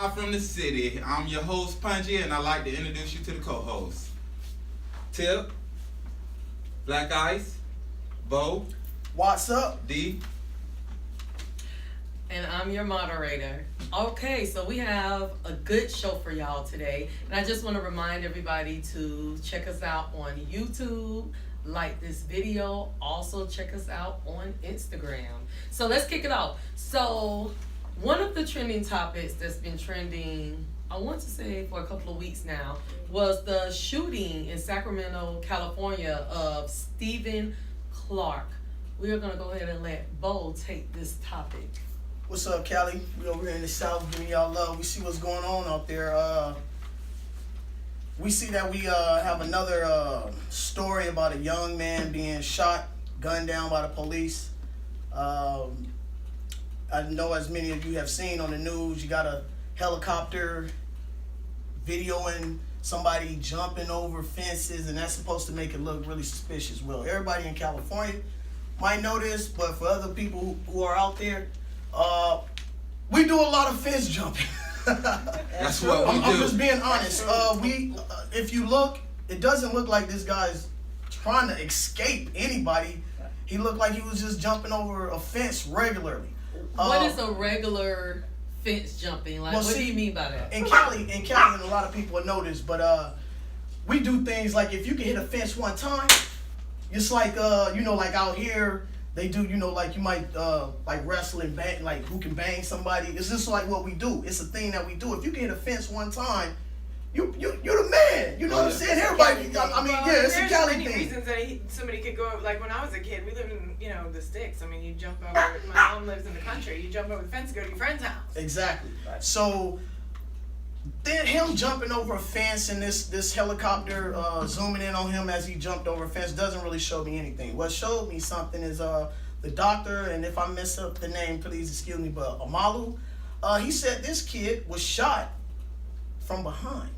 From the city. I'm your host, Punchy, and I'd like to introduce you to the co-host. Tip, Black Ice, Bo, What's up? D. And I'm your moderator. Okay, so we have a good show for y'all today. And I just want to remind everybody to check us out on YouTube, like this video, also check us out on Instagram. So let's kick it off. So one of the trending topics that's been trending, I want to say for a couple of weeks now, was the shooting in Sacramento, California of Stephen Clark. We are going to go ahead and let Bo take this topic. What's up, Cali? We over here in the South giving y'all love. We see what's going on out there. We see that we have another story about a young man being shot, gunned down by the police. I know as many of you have seen on the news, you got a helicopter videoing somebody jumping over fences, and that's supposed to make it look really suspicious. Well, everybody in California might know this, but for other people who are out there, we do a lot of fence jumping. That's what we do. I'm just being honest. If you look, it doesn't look like this guy's trying to escape anybody. He looked like he was just jumping over a fence regularly. What is a regular fence jumping? Like, what do you mean by that? In Cali, and a lot of people know this, but we do things like if you can hit a fence one time, it's like like out here they do, like you might like wrestle and bang, like who can bang somebody. It's just like what we do. It's a thing that we do. If you can hit a fence one time, you're the man. You know what I'm saying? Everybody. It's a Cali thing. There's many reasons that somebody could go. Like when I was a kid, we lived in the sticks. I mean, you jump over. My mom lives in the country. You jump over the fence, go to your friend's house. Exactly. So then him jumping over a fence and this helicopter zooming in on him as he jumped over a fence doesn't really show me anything. What showed me something is the doctor, and if I mess up the name, please excuse me, but Amalu, he said this kid was shot from behind.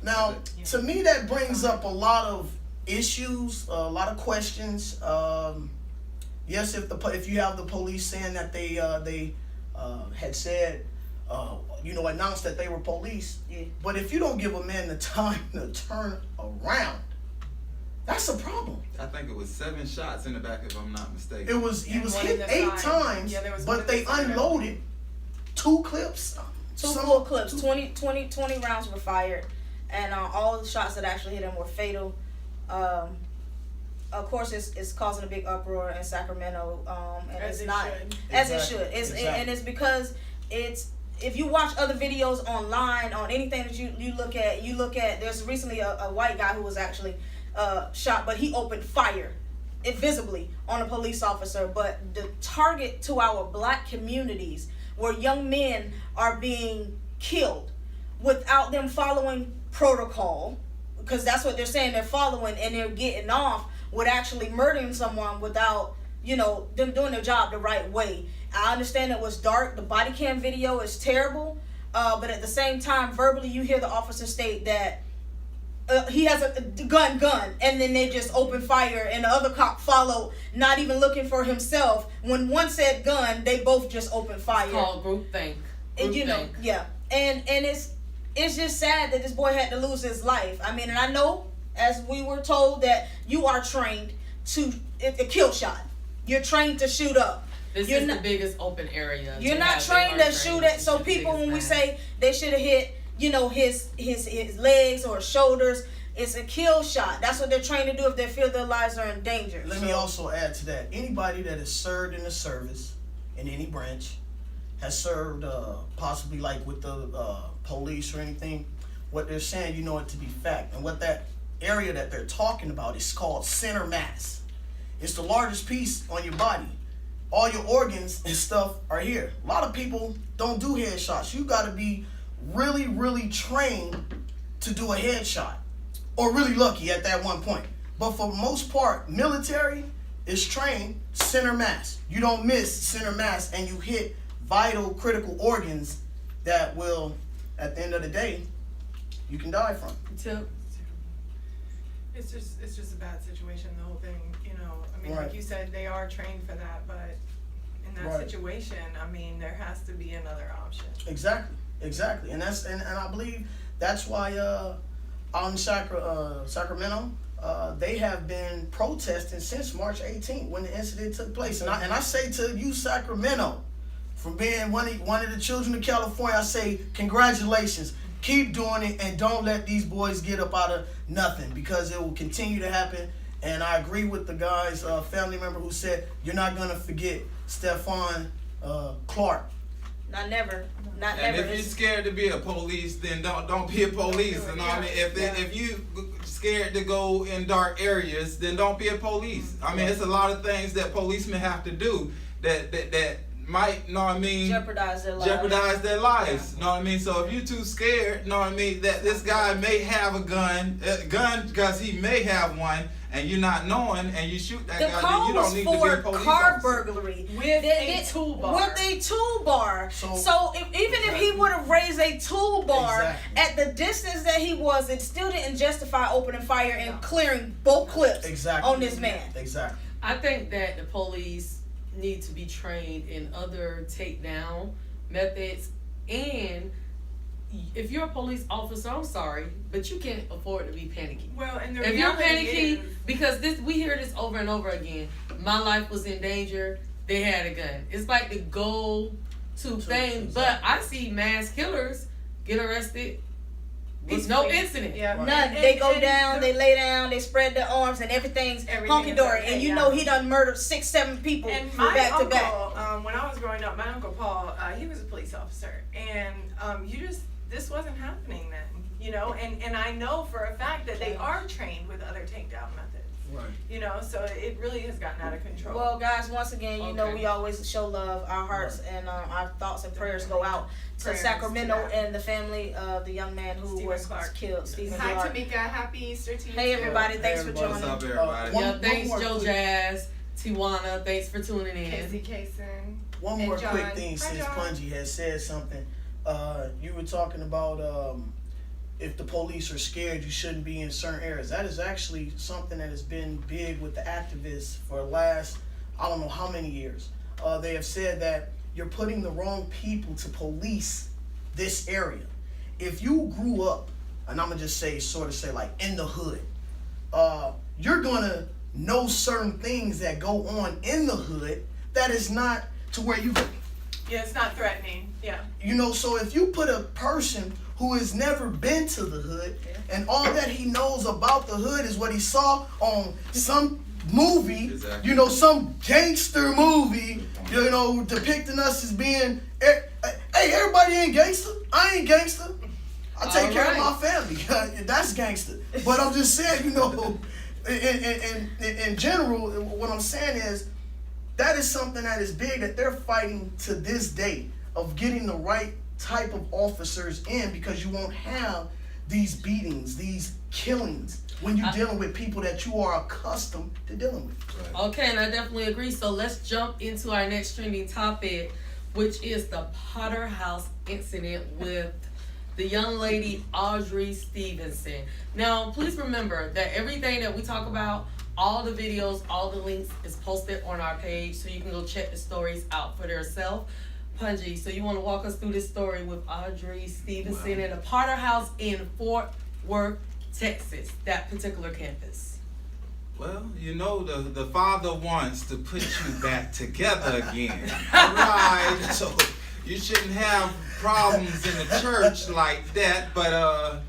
Now, to me, that brings up a lot of issues, a lot of questions. Yes, if you have the police saying that they had said, announced that they were police, but if you don't give a man the time to turn around, that's a problem. I think it was 7 shots in the back, if I'm not mistaken. He was hit 8 times, but they unloaded 2 clips. Two full clips. 20 rounds were fired, and all the shots that actually hit him were fatal. Of course, it's causing a big uproar in Sacramento, and As it's it not should. as Exactly. it should. Exactly. And it's because if you watch other videos online on anything that you look at. There's recently a white guy who was actually shot, but he opened fire visibly on a police officer. But the target to our black communities, where young men are being killed without them following protocol, because that's what they're saying they're following, and they're getting off with actually murdering someone without them doing their job the right way. I understand it was dark. The body cam video is terrible, but at the same time, verbally you hear the officer state that he has a gun, and then they just open fire, and the other cop followed, not even looking for himself. When one said gun, they both just opened fire. It's called groupthink. And and it's just sad that this boy had to lose his life. I mean, and I know, as we were told, that you are trained to a kill shot. You're trained to shoot up. This is the biggest open area. You're not trained to shoot at. So people, when we say they should have hit, his legs or shoulders, it's a kill shot. That's what they're trained to do if they feel their lives are in danger. Let me also add to that. Anybody that has served in the service, in any branch, has served possibly like with the police or anything, what they're saying, you know it to be fact. And what that area that they're talking about is called center mass. It's the largest piece on your body. All your organs and stuff are here. A lot of people don't do headshots. You got to be really, really trained to do a headshot, or really lucky at that one point. But for the most part, military is trained center mass. You don't miss center mass, and you hit vital, critical organs that will, at the end of the day, you can die from. It's just a bad situation, the whole thing. I mean, Right. like you said, they are trained for that, but in that Right. situation, I mean, there has to be another option. Exactly, and I believe that's why out in Sacramento, they have been protesting since March 18th when the incident took place. And I say to you, Sacramento, from being one of the children of California, I say congratulations. Keep doing it, and don't let these boys get up out of nothing, because it will continue to happen. And I agree with the guy's family member who said you're not gonna forget Stephon Clark. Not never. Not And never. if you're scared to be a police, then don't be a police. You know what I mean? If you scared to go in dark areas, then don't be a police. I mean, it's a lot of things that policemen have to do that might, know what I mean, Jeopardize their lives. jeopardize their lives. Know what I mean? So if you're too scared, know what I mean, that this guy may have a gun because he may have one, and you're not knowing, and you shoot that The guy, then call you don't was need to be a for police car officer. burglary With a toolbar. With a toolbar. So- Even if he would have raised a toolbar Exactly. at the distance that he was, it still didn't justify opening fire and clearing both clips on this man. Exactly. I think that the police need to be trained in other takedown methods, and if you're a police officer, I'm sorry, but you can't afford to be panicky. Well, and the If you're reality panicky, is, because we hear this over and over again. My life was in danger. They had a gun. It's like the go-to thing. But I see mass killers get arrested with no peacefully. incident. Yeah. None. And- They go and down, the- they lay down, they spread their arms, and everything's hunky dory. okay, And you yeah. know he done murdered 6-7 people And my back to uncle, back. when I was growing up, my uncle Paul, he was a police officer, and this wasn't happening then, you know. And I know for a fact that they are trained with other takedown methods, Right. you know. So it really has gotten out of control. Well, guys, once again, you know Okay. we always show love. Our hearts and our thoughts and prayers go out to Prayers Sacramento to that. and the family of the young man who Stephen was Clark. killed, Stephen Hi, Clark. Tamika. Happy Easter to you. Hey, too. everybody. Thanks for everybody. joining. What's up, everybody? One- Yeah, thanks, more Joe quick- Jazz, Tijuana. Thanks for tuning in. Casey Kaysen. One And more John. quick thing, Hi, since John. Punji has said something. You were talking about if the police are scared, you shouldn't be in certain areas. That is actually something that has been big with the activists for the last, I don't know how many years. They have said that you're putting the wrong people to police this area. If you grew up, and I'm gonna just say, like in the hood, you're gonna know certain things that go on in the hood that is not to where you Yeah, it's not threatening. Yeah. you know, so if you put a person who has never been to the hood and all that he knows about the hood is what he saw on some movie, Exactly. you know, some gangster movie, you know, depicting us as being, hey, everybody ain't gangster. I ain't gangster. I take care of my family. That's gangster. But I'm just saying, you know, in general, what I'm saying is that is something that is big that they're fighting to this day of getting the right type of officers in, because you won't have these beatings, these killings when you're dealing with people that you are accustomed to dealing with. Okay, and I definitely agree. So let's jump into our next trending topic, which is the Potter House incident with the young lady Allriightlivefromthecity Stevenson. Now, please remember that everything that we talk about, all the videos, all the links is posted on our page, so you can go check the stories out for yourself. Punji, so you want to walk us through this story with Allriightlivefromthecity Stevenson and the Potter House in Fort Worth, Texas, that particular campus? Well, you know, the Father wants to put you back together again. All right, so you shouldn't have problems in the church like that, but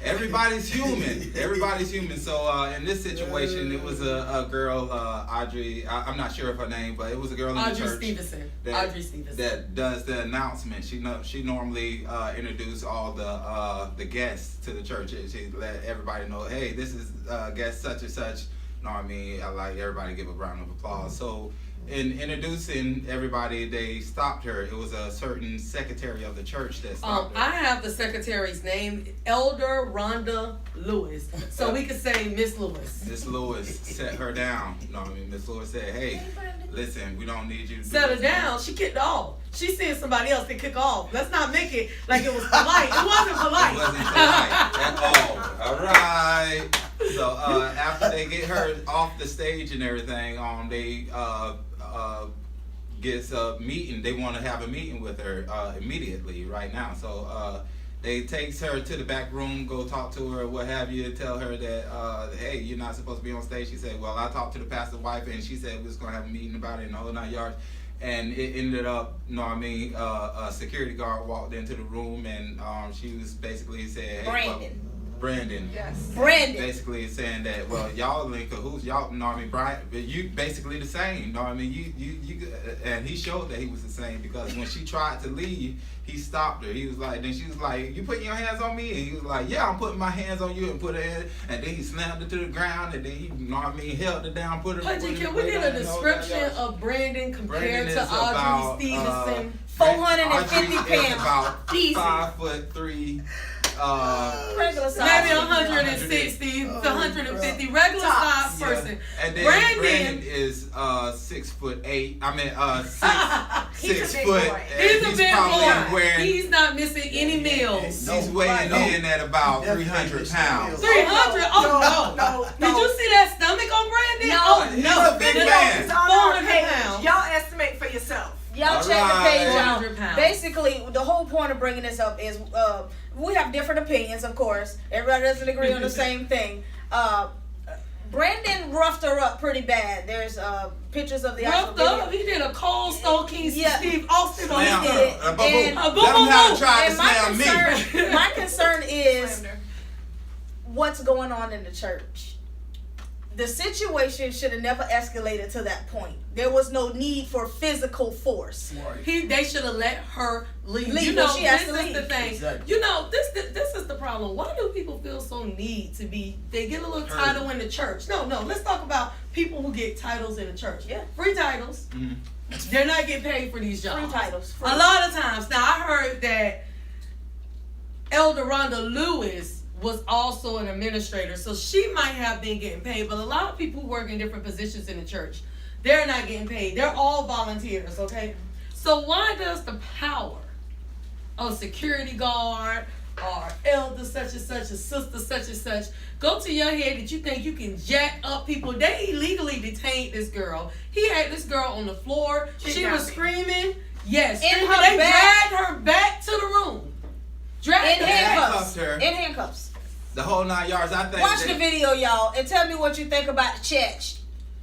everybody's human. Everybody's human. So in this situation, it was a girl, Audrey. I'm not sure of her name, but it was a girl in the Allriightlivefromthecity church Stevenson. that, Allriightlivefromthecity Stevenson. that does the announcement. She normally introduces all the guests to the church. She let everybody know, hey, this is guest such and such. Know what I mean? I like everybody to give a round of applause. So in introducing everybody, they stopped her. It was a certain secretary of the church that stopped her. I have the secretary's name, Elder Rhonda Lewis. So we could say Miss Lewis. Miss Lewis set her down. You know what I mean? Miss Lewis said, hey, listen, we don't need you to do Set her this. down. She kicked off. She sent somebody else to kick off. Let's not make it like it was polite. It wasn't polite. It wasn't polite at all. All right. So after they get her off the stage and everything, they gets a meeting. They want to have a meeting with her immediately right now. So they takes her to the back room, go talk to her, what have you, tell her that, hey, you're not supposed to be on stage. She said, well, I talked to the pastor's wife, and she said we was going to have a meeting about it in the whole 9 yards. And it ended up, you know what I mean, a security guard walked into the room, and she was basically saying, hey, Brandon. Yes. Brandon. Basically saying that, well, y'all in cahoots, y'all, you know what I mean, Brian, but you basically the same, you know what I mean, you, and he showed that he was the same, because when she tried to leave, he stopped her. He was like, then she was like, you putting your hands on me? And he was like, yeah, I'm putting my hands on you, and put her in, and then he slammed her to the ground, and then he, you know what I mean, held her down, put her. Pudgy, can we get a description of Brandon compared to Allriiightlivefromthecity Stevenson? 450 Audrey is pounds. about 5'3". Regular size. Maybe 160 to 150 regular size person. And then Brandon is 6'8". I mean He's a 6 big foot. boy. And He's a big probably boy. wearing. He's not missing any meals. He's weighing in at about 300 pounds. 300? Oh No. Did you see that stomach on Brandon? No. Oh He's no. a big No. man. It's on our 400 page. pounds. Y'all estimate for yourself. Y'all check the Alright. page 400 out. pounds. Basically, the whole point of bringing this up is we have different opinions, of course. Everybody doesn't agree on the same thing. Brandon roughed her up pretty bad. There's pictures of the actual Roughed video. up. He did a Cold Stone King Yeah. Steve Austin on Slam his her. head. And- Let him boom, have boom. to try to And my slam me. my concern is Slammed her. what's going on in the church. The situation should have never escalated to that point. There was no need for physical force. They should have let her leave. Leave You when know, she has this to is leave. the thing. Exactly. You know, this is the problem. Why do people feel so need to be? They get a little Heard. title in the church. No. Let's talk about people who get titles in the church. Yeah. Free titles. Mhm. They're not getting paid for these jobs. Free titles. Free. A lot of times. Now I heard that Elder Rhonda Lewis was also an administrator, so she might have been getting paid, but a lot of people who work in different positions in the church, they're not getting paid. They're all volunteers, okay? So why does the power of security guard or elder such and such, a sister such and such, go to your head that you think you can jack up people? They illegally detained this girl. He had this girl on the floor. She was screaming. Yes, In screaming. her They back. dragged her back to the room. In Dragged her. handcuffs. handcuffed her. In handcuffs. The whole 9 yards. I think. Watch that- the video, y'all, and tell me what you think about the church.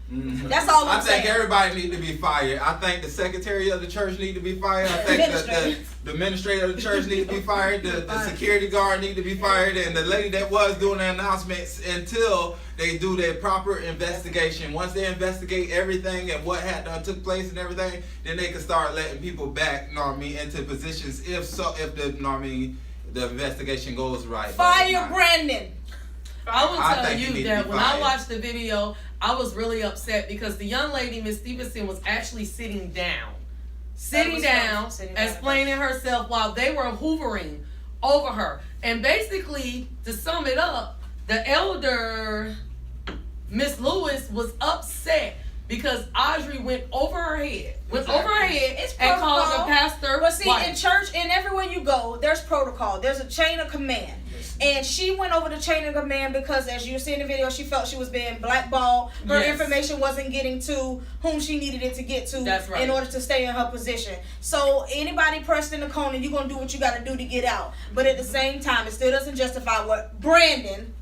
Mhm. That's all I'm I think saying. everybody need to be fired. I think the secretary of the church need to be fired. I think the administrator of the church need to be fired. The security guard need to be fired, and the lady that was doing the announcements until they do their proper investigation. Once they investigate everything and what had took place and everything, then they can start letting people back, you know what I mean, into positions. If the, you know what I mean, the investigation goes right. But if Fire not- Brandon. I will I tell think you need you to that be when I fired. watched the video, I was really upset because the young lady, Miss Stevenson, was actually sitting down, Sitting down. explaining herself while they were hoovering over her. And basically, to sum it up, the elder, Miss Lewis, was upset because Audrey went over her head, It's and called protocol. the pastor. But see, white. in church and everywhere you go, there's protocol. There's a chain of command. And she went over the chain of command because, as you see in the video, she felt she was being blackballed. Her Yes. information wasn't getting to whom she needed it to get to That's right. in order to stay in her position. So anybody pressed in the corner, you're going to do what you got to do to get out. But at the same time, it still doesn't justify what Brandon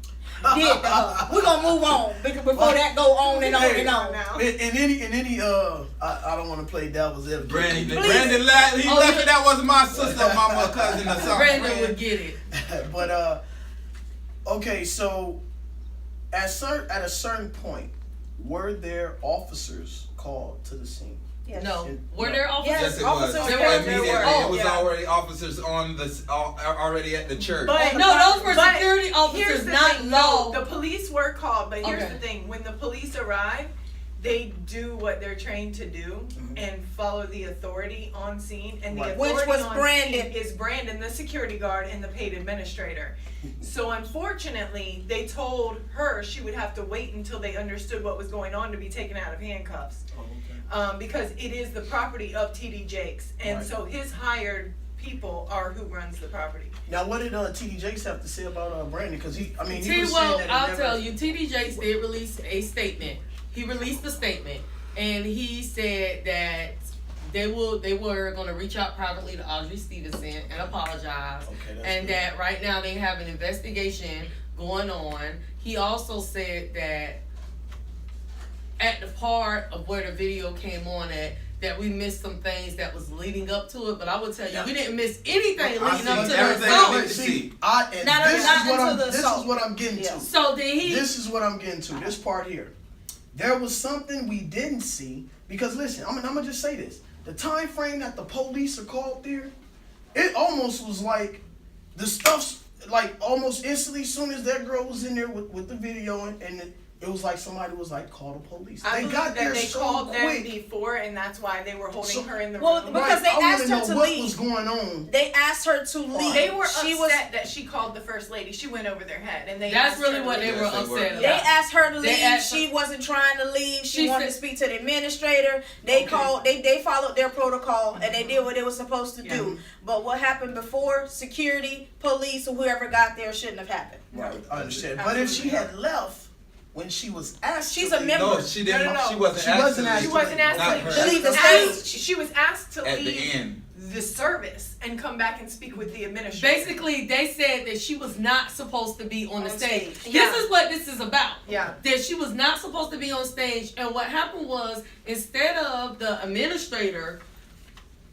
did to her. We're going to move on before that go on and on and on. Now. In any I don't want to play devil's advocate. Brandon left. He left it. That wasn't my sister, mama, cousin, or something. Brandon would get it. But okay, so at a certain point, were there officers called to the scene? Yes. No. Were there officers? Yes. Yes, it Officers was. were there. Immediately, Oh, it was yeah. already officers on already at the church. But No, those were but security here's officers, the not thing, law. no, the police were called, but here's Okay. the thing: when the police arrive, they do what they're trained to do and follow the authority on scene. And the Right. authority Which was on Brandon. scene is Brandon, the security guard, and the paid administrator. So unfortunately, they told her she would have to wait until they understood what was going on to be taken out of handcuffs. Because it is the property of T.D. Jakes, and Right. so his hired people are who runs the property. Now, what did T.D. Jakes have to say about Brandon? Because he was saying Well, that he I'll never- tell you, T.D. Jakes did release a statement. He released a statement, and he said that they were gonna reach out privately to Audrey Stevenson and apologize, Okay, that's and good. that right now they have an investigation going on. He also said that at the part of where the video came on at, that we missed some things that was leading up to it, but I will tell you, we didn't miss anything I leading up seen to everything the I assault. need to see. This is what I'm getting Yeah. to. So did he? This is what I'm getting to. This part here. There was something we didn't see because listen, I'm gonna just say this. The time frame that the police are called there, it almost was like the stuff's like almost instantly as soon as that girl was in there with the video and it was like somebody was like, call the police. I They believe got that there they so called them quick. before, and that's why they were holding her in the well, room. because they I wanna asked her know to what leave. was going on. They asked her to leave. They were She upset that she called the first lady. She went over their head, and they. That's asked really her to what they leave. were Yes, they were. upset They about. asked her to They leave. asked She wasn't trying to leave. She She wanted to said- speak to the administrator. They Okay. called. They followed their protocol and they did what they were supposed to Yeah. do. But what happened before, security, police, or whoever got there shouldn't have happened. Right, I understand. But if she had left when she was asked, She's to a leave- member. No, she didn't. No. She wasn't She asked wasn't to asked She leave. wasn't asked Not to her. leave. To leave the Asked- stage. She was asked to At the leave end. the service and come back and speak with the administrator. Basically, they said that she was not supposed to be on the On stage. stage. Yeah. This is what this is about. Yeah. That she was not supposed to be on stage, and what happened was, instead of the administrator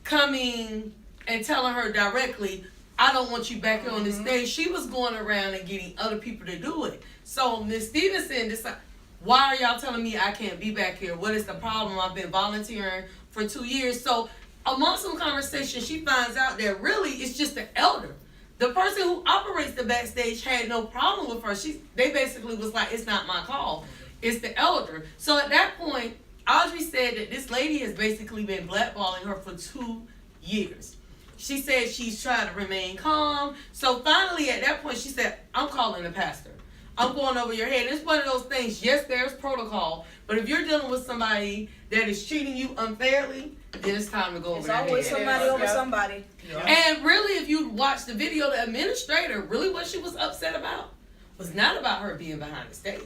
coming and telling her directly, I don't want you back here on this stage, she was going around and getting other people to do it. So Miss Stevenson decided, why are y'all telling me I can't be back here? What is the problem? I've been volunteering for 2 years. So among some conversation, she finds out that really it's just the elder. The person who operates the backstage had no problem with her. They basically was like, it's not my call. It's the elder. So at that point, Audrey said that this lady has basically been blackballing her for 2 years. She said she's trying to remain calm. So finally at that point, she said, I'm calling the pastor. I'm going over your head. It's one of those things, yes, there's protocol, but if you're dealing with somebody that is treating you unfairly, then it's time to go It's over their always head. somebody is, over yeah. somebody. And really, if you watch the video, the administrator, really what she was upset about was not about her being behind the stage.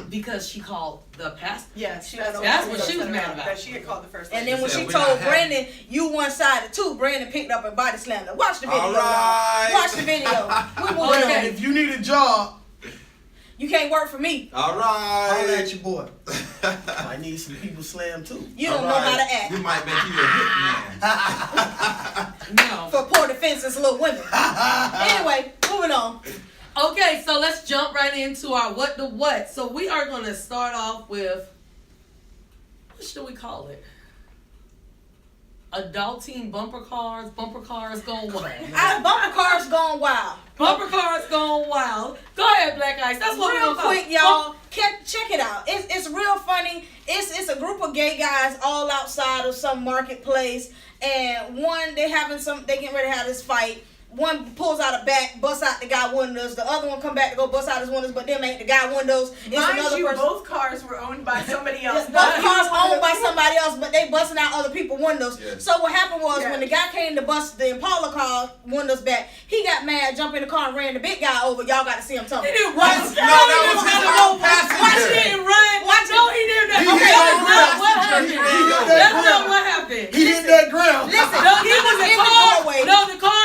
Because she called the pastor. Yes, That's what she was mad about. That she had called the first And lady. then when said, she "We're told not having-" Brandon, you one-sided too, Brandon picked up and body slammed her. Watch the video, All y'all. right. Watch the video. We moving Well, on. if you need a job, You can't work for me. All holler right. at your boy. I need some people slammed too. You don't All know how right. to act. We might make you a hitman. No. For poor defenseless little women. Anyway, moving on. Okay, so let's jump right into our what the what. So we are going to start off with, what should we call it? Adulting bumper cars gone wild. Bumper cars gone wild. Bumper cars gone wild. Go ahead, Black Ice. That's what we're Real going to call quick, y'all. Check it out. It's real funny. It's a group of gay guys all outside of some marketplace, and they getting ready to have this fight. One pulls out a bat, busts out the guy windows. The other one come back to go bust out his windows, but them ain't the guy windows. It's Mind another you, person. both cars were owned by somebody else. Both not cars either one owned of by them. somebody else, but they busting out other people's windows. Yes. So what happened was Yeah. when the guy came to bust the Impala car windows back, he got mad, jumped in the car, and ran the big guy over. Y'all got to see him tumble. He didn't Watch- run. No, that was his own Watch passenger. it and run. Watch No, he didn't. He Okay, hit that's that not ground. what happened. He hit that That's not ground. what happened. He hit that ground. Listen, No, he was in the car. doorway. No, the car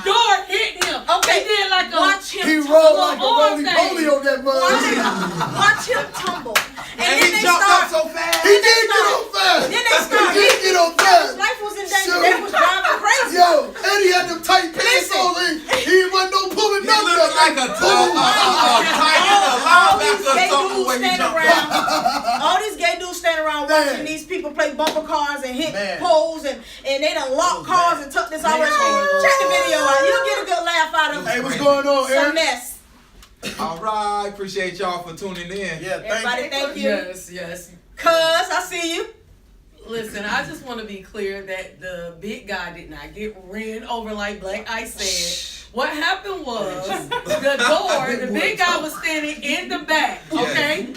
door hit him. Okay. He did like a. Watch him He tumble. rolled like a arm roly-poly thing. on that Watch mug. him, watch him tumble. And then he they jumped up start. so fast. He did get on fast. Then they start. He did get on His fast. life was in danger. Sure. They was driving crazy. Yo, and he had them tight pants Listen. on. He wasn't no pulling He nothing. looked like a tight All these linebacker or gay something dudes when he standing jumped around. up. All these gay dudes standing around Man. watching these people play bumper cars and hit Man. poles and they done lock was cars bad. and took this Man. already. Check the video out. You'll get a good laugh out of Hey, it. what's going on, Some Eric? mess. All right. Appreciate y'all for tuning in. Yeah, Everybody, thank you. Yes. Cuz, I see you. Listen, I just want to be clear that the big guy did not get ran over like Black Ice said. What happened was the big guy was standing in the back, okay?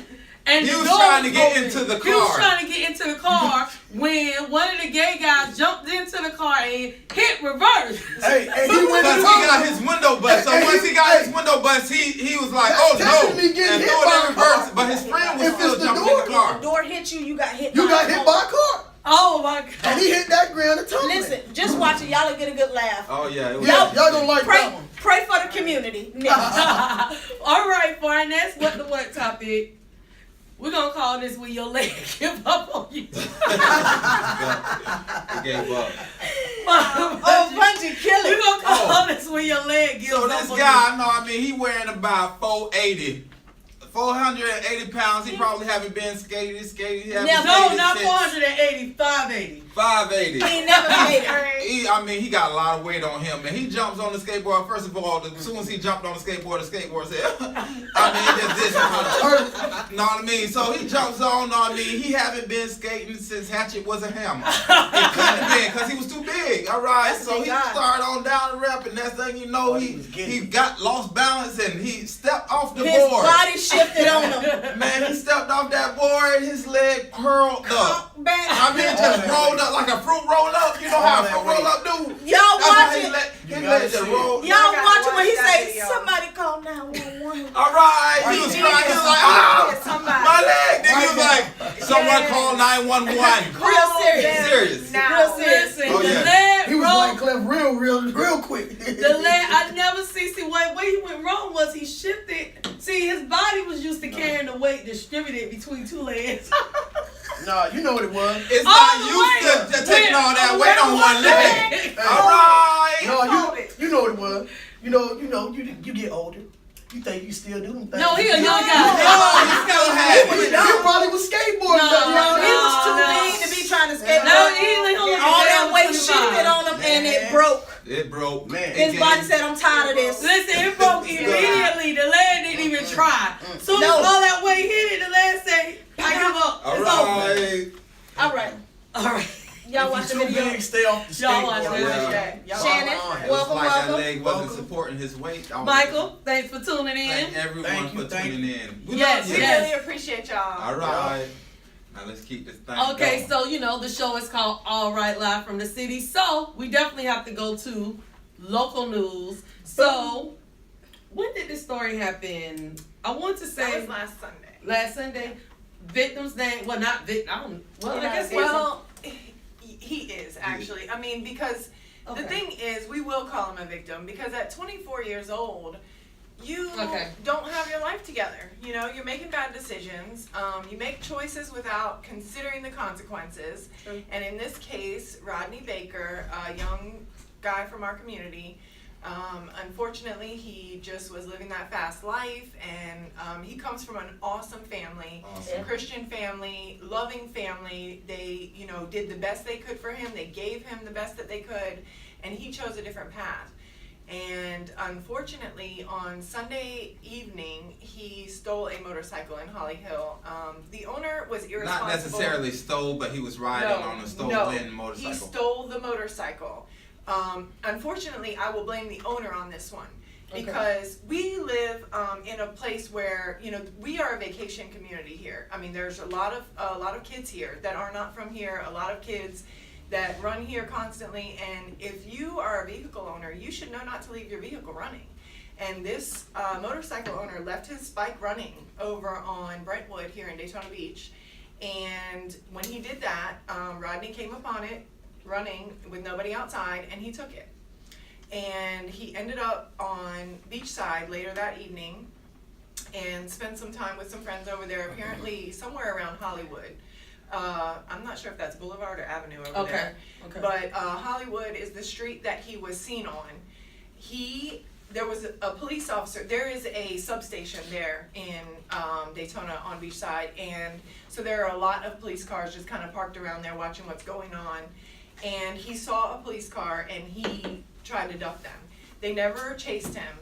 And He the was door trying to get open. into the He was car. trying to get into the car when one of the gay guys jumped into the car and hit reverse. Hey, and he went Because to he got his window bust. So Hey, once he got hey. his window bust, he was like, That's oh no. technically getting And hit threw it by in a reverse. car. But his friend was If still it's the jumping door, in the car. The door hit you, you got hit You by got a hit car. by a car. Oh my And God. he hit that ground and tumbling. Listen, just watch it. Y'all will get a good laugh. Oh yeah, it was Y'all gonna like Pray, that one. pray for the community. Next. All right, for our next what topic, we're gonna call this "Will Your Leg Give Up on You?" He gave up. Oh, bungee killing. We're gonna call this "Will Your Leg Give So Up this on guy, no, I mean, he weighing about 480 pounds. He probably haven't been skated. He haven't You?" No, skated not since 480, 580. 580. He ain't never made it. I mean, he got a lot of weight on him, man. He jumps on the skateboard. First of all, as soon as he jumped on the skateboard said, I mean, he just did something. Know what I mean? So he jumps on, know what I mean? He haven't been skating since Hatchet was a hammer. It couldn't have been, because he was too big. All right, so he started on down the ramp, and next thing you know, he got lost balance, and he stepped off the His board. body shifted on him. Man, he stepped off that board, his leg curled up. Back. I mean, it just rolled up like a fruit roll up. You know how a fruit roll up do? Y'all watching? His leg just rolled. Y'all gotta watching when he watch that say, video. somebody call 911. All right. He was crying. He was like, ah, Somebody. my leg. Then he was like, someone call 911. Real serious. Serious. Now. Real serious. Listen, Oh, the yeah. leg He was roll. like Cliff real quick. The leg, I never see where he went wrong was he shifted. See, his body was used to carrying the weight distributed between two legs. Nah, you know what it was. It's All not the used to way. taking all that Wait, weight on one leg. All right. No, you know what it was. You get older. You think you still do them things. No, he a young Oh, guy. he still had it. He probably was skateboarding. No, He was too no. big to be trying to skate. No, he only All that down weight 25. shifted on him and it Man. broke. It broke. Man. His body said, I'm tired of this. Listen, it broke immediately. The leg didn't even try. Soon as No. all that weight hit it, the leg say, I give up. All It's over. right. All right. All right. Y'all watch If the you too video. big, stay off the Y'all watch skateboard. it. Yeah. Shannon, It was welcome, like that welcome. leg wasn't supporting his weight. Michael, thanks for tuning Thank in. everyone Thank you, for thank tuning in. We Yes, love We you. yes. really appreciate y'all. All right. Now let's keep this thing Okay, going. so you know the show is called All Right Live from the City. So we definitely have to go to local news. So when did this story happen? I want to That say was last Sunday. last Sunday. Victim's name, well, not victim. I don't. Well, I guess. Well, he is actually. I mean, because Okay. the thing is, we will call him a victim because at 24 years old, you Okay. don't have your life together. You know, you're making bad decisions. You make choices without considering the consequences. True. And in this case, Rodney Baker, a young guy from our community, unfortunately, he just was living that fast life, and he comes from an awesome family. Awesome. Christian family, loving family. They, did the best they could for him. They gave him the best that they could, and he chose a different path. And unfortunately, on Sunday evening, he stole a motorcycle in Holly Hill. The owner was irresponsible. Not necessarily stole, but he was riding on a stolen motorcycle. He stole the motorcycle. Unfortunately, I will blame the owner on this one. Because we live in a place where we are a vacation community here. I mean, there's a lot of kids here that are not from here. A lot of kids that run here constantly. And if you are a vehicle owner, you should know not to leave your vehicle running. And this motorcycle owner left his bike running over on Brentwood here in Daytona Beach. And when he did that, Rodney came upon it running with nobody outside, and he took it. And he ended up on Beachside later that evening and spent some time with some friends over there, apparently somewhere around Hollywood. I'm not sure if that's Boulevard or Avenue over there. Okay. But Hollywood is the street that he was seen on. There was a police officer. There is a substation there in Daytona on Beachside, and so there are a lot of police cars just kind of parked around there watching what's going on. And he saw a police car, and he tried to duck them. They never chased him,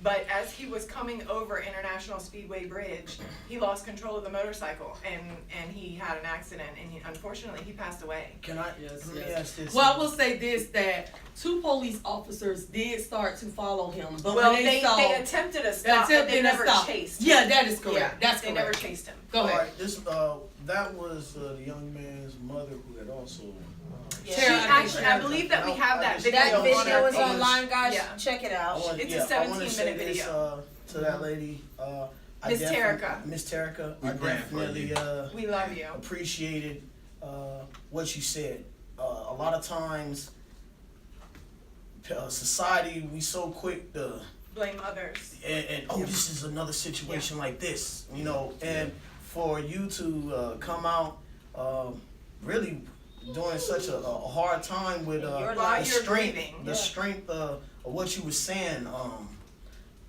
but as he was coming over International Speedway Bridge, he lost control of the motorcycle, and he had an accident, and unfortunately he passed away. Can I let me ask this? Well, I will say this, that 2 police officers did start to follow him, but Well, when they saw attempted a stop, but they never chased him. Yeah, that is correct. Yeah, That's they correct. never chased him. Go ahead. Alright, that was the young man's mother who had also. She Tara, I think I believe that we have that video. That on video our is page. online, guys. Yeah. Check it out. It's a 17-minute video. To that lady, Miss Terica. Miss Terica, We I praying for definitely you. We love you. appreciated what you said. A lot of times, society, we so quick to Blame others. and oh, this is another situation like this, you know, and for you to come out really during such a hard time with Your the life. You're strength, grieving. the strength of what you were saying.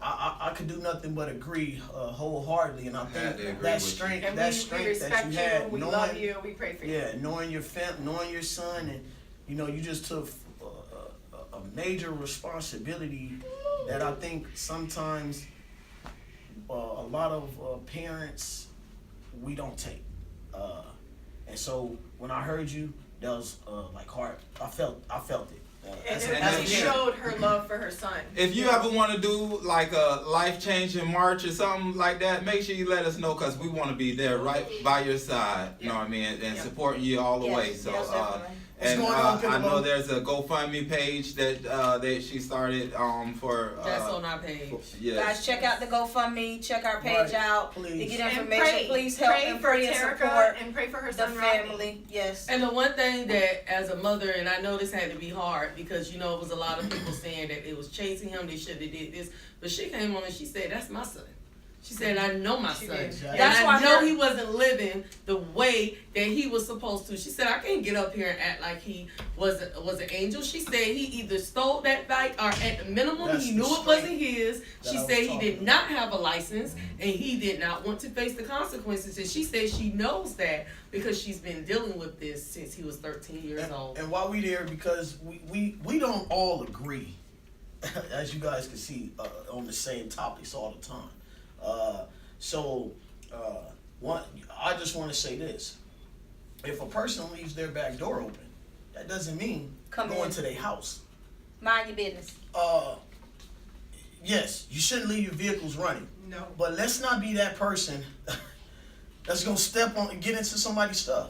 I could do nothing but agree wholeheartedly, and I Had to agree think that with you. strength, And that we strength respect that you had, we knowing, love you, we pray for you. yeah, knowing your knowing your son, and you know, you just took a major responsibility that I think sometimes a lot of parents we don't take. And so when I heard you, that was like hard. I felt it. And As it a- as a really parent. showed her love for her son. If you ever want to do like a life-changing march or something like that, make sure you let us know, because we want to be there right by your side. You know what I mean? And Yeah. supporting you all the Yes, way. So, yes, definitely. What's and going on, I Piccolo? know there's a GoFundMe page that she started for. That's on our page. Yes. Guys, check out the GoFundMe. Check our page Right. out to Please. get And information. pray. Please help Pray and for pray and Terica support and pray for her the son Rodney. family. Yes. And the one thing that, as a mother, and I know this had to be hard because, you know, it was a lot of people saying that it was chasing him, they should have did this. But she came on and she said, that's my son. She said, I know my She son. did. Exactly. That's And why I know her- he wasn't living the way that he was supposed to. She said, I can't get up here and act like he was an angel. She said he either stole that bike or at the minimum That's he the knew it strength wasn't his. that She I was said he talking did not have a license and he did not want to face the consequences. And she said she knows that because she's been dealing with this since he was 13 years old. And while we there, because we don't all agree, as you guys can see, on the same topics all the time. I just want to say this: if a person leaves their back door open, that doesn't mean Come going in. to their house. Mind your business. Yes, you shouldn't leave your vehicles running, No. but let's not be that person that's gonna step on and get into somebody's stuff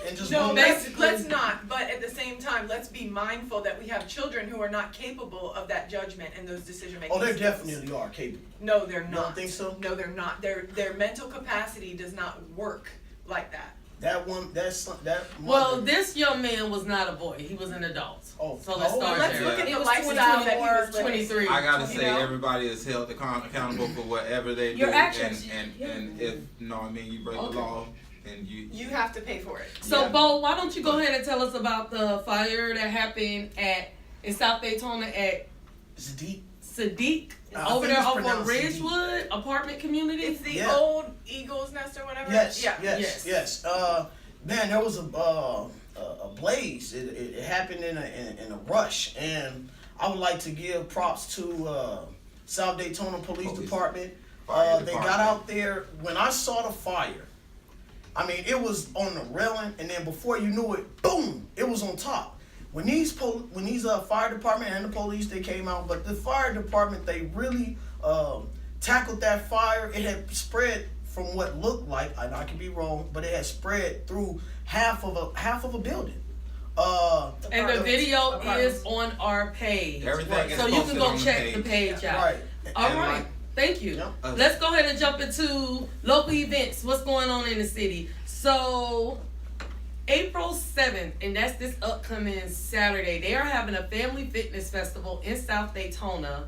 and just No, go let's not. But at the same time, let's be mindful that we have children who are not capable of that judgment and those decision making. Oh, they definitely are capable. No, they're You not. don't think so? No, they're not. Their mental capacity does not work like that. That Well, mother- this young man was not a boy. He was an adult. Oh, So let's oh, start Let's there. look at He the was lifestyle that he 24, was living. 23. I gotta You say, know? everybody is held accountable for whatever they Your do, actions. and if you know what I mean, you break Okay. the law, then you. You have to pay for it. So, Yeah. Bo, why don't you go ahead and tell us about the fire that happened in South Daytona at It's deep. Sadiq I over think there it's over on pronounced Sadiq. Ridgewood apartment community? It's the Yeah. old Eagle's Nest or whatever. Yes, Yeah. yes. Man, there was a blaze. It happened in a rush, and I would like to give props to South Daytona Police Department. Fire They department. got out there when I saw the fire. I mean, it was on the railing, and then before you knew it, boom! It was on top. When these fire department and the police, they came out, but the fire department, they really tackled that fire. It had spread from what looked like, and I could be wrong, but it had spread through half of a building. And the video Apartments. is on our page. Everything is So you can posted go on the check page. the page out. Right. All And right. like- Thank you. Yeah. Let's go ahead and jump into local events. What's going on in the city? So, April 7th, and that's this upcoming Saturday, they are having a family fitness festival in South Daytona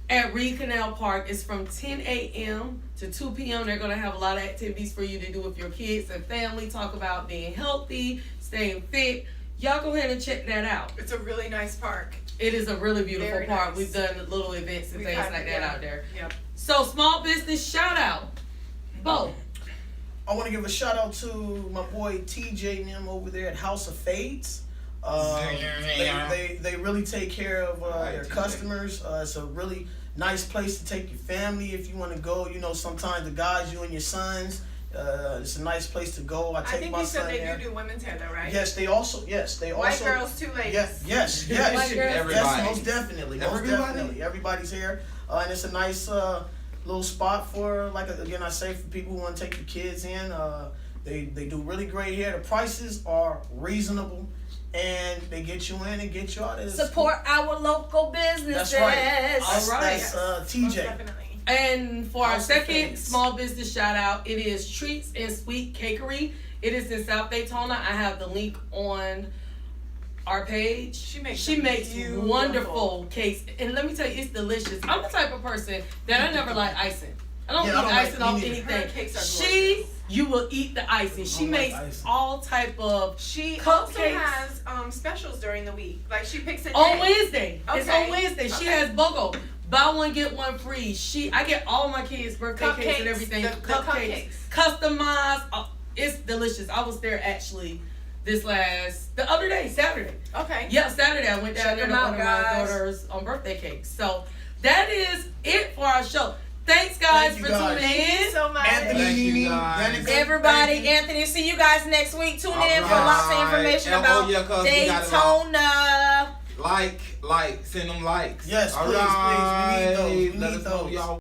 at Reed Canal Park. It's from 10 a.m. to 2 p.m. They're going to have a lot of activities for you to do with your kids and family. Talk about being healthy, staying fit. Y'all go ahead and check that out. It's a really nice park. It is a really beautiful Very park. nice. We've done little events and We've things had- like that yeah. out there. Yep. So, small business shout out. Bo. I want to give a shout out to my boy TJ and them over there at House of Fades. They really take care of Right, their TJ. customers. It's a really nice place to take your family if you want to go. You know, sometimes the guys, you and your sons, it's a nice place to go. I I take think my you said son they there. do women's hair though, right? Yes, they also. White girls, two ladies. Yes. White girls. Everybody. Yes, most definitely. Everybody? Everybody's here. And it's a nice little spot for, again, I say, for people who want to take the kids in. They do really great here. The prices are reasonable, and they get you in and get you out of this. Support our local businesses. That's right. All right. That's Most TJ. definitely. And for our House of second Fades. small business shout out, it is Treats and Sweet Cakery It is in South Daytona. I have the link on our page. She makes beautiful. wonderful cakes, and let me tell you, it's delicious. I'm the type of person that I never like icing. I don't Yeah, eat I don't icing like off me neither. anything. Her cakes are She, gorgeous. you will eat the icing. She don't like makes icing. all type of She also cupcakes. has specials during the week. Like she picks a On day. Wednesday. It's Okay. on Wednesday. She Okay. has BOGO. Buy one, get one free. I get all my kids' birthday cakes Cupcakes, and everything. the Cupcakes. cupcakes. Customized. It's delicious. I was there actually the other day, Saturday. Okay. Yeah, Saturday I went down Check there to them out, one of my guys. daughter's birthday cakes. So that is it for our show. Thanks guys Thank you, for guys. tuning Thank you in. so much. Anthony, Thank you, Nene, guys. Danica, Everybody, thank you. Anthony, see you guys next week. Tune All in for lots of right. information And, about yeah, 'cause we got it all. Daytona. Send them likes. Yes, All please, please. We need those. We right. Let need us know, those. y'all.